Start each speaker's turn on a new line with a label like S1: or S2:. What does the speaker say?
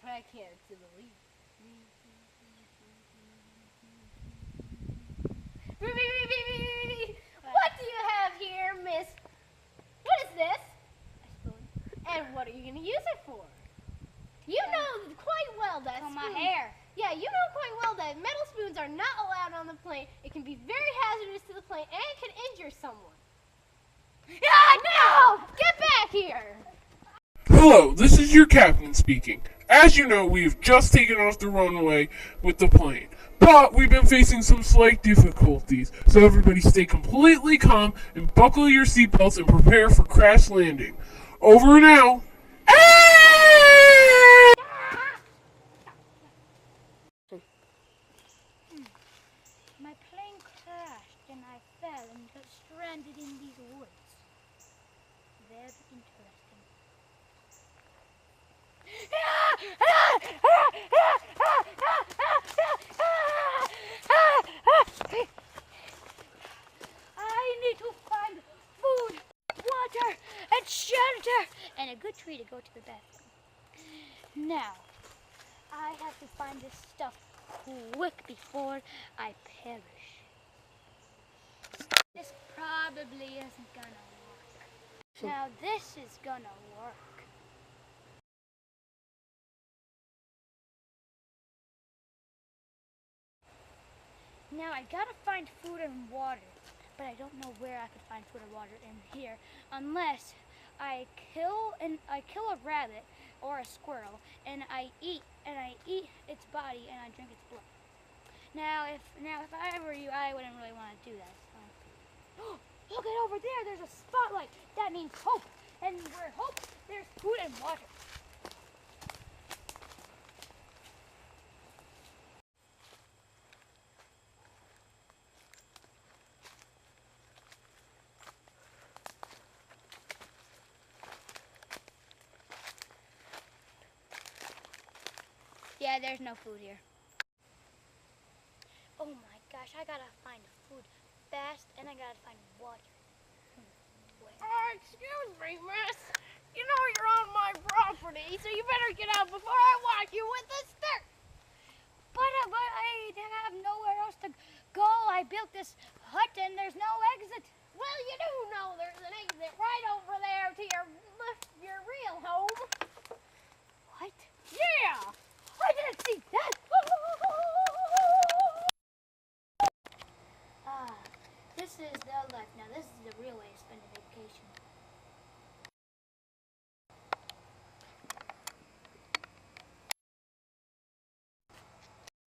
S1: but I can't see the leaf. What do you have here, miss? What is this?
S2: A spoon.
S1: And what are you going to use it for? You know quite well that
S2: On my
S1: spoons-
S2: hair.
S1: Yeah, you know quite well that metal spoons are not allowed on the plane. It can be very hazardous to the plane and it can injure someone. No! Get back here!
S3: Hello, this is your captain speaking. As you know, we've just taken off the runway with the plane, but we've been facing some slight difficulties, so everybody stay completely calm and buckle your seatbelts and prepare for crash landing. Over now.
S2: My plane crashed and I fell and got stranded in these woods. Very interesting. I need to find food, water, and shelter, and a good tree to go to the bathroom. Now, I have to find this stuff quick before I perish. This probably isn't gonna work. Now this is gonna work. Now I gotta find food and water, but I don't know where I could find food and water in here unless I kill a rabbit or a squirrel and I eat its body and I drink its blood. Now if I were you, I wouldn't really want to do that. So. Look at over there, there's a spotlight. That means hope. And where hope, there's food and water. Yeah, there's no food here. Oh my gosh, I gotta find food fast and I gotta find water.
S1: Excuse me, miss. You know you're on my property, so you better get out before I whack you with this stick.
S2: But I have nowhere else to go. I built this hut and there's no exit.
S1: Well, you do know there's an exit right over there to your real home.
S2: What?
S1: Yeah.
S2: I didn't see that. This is the left. Now this is the real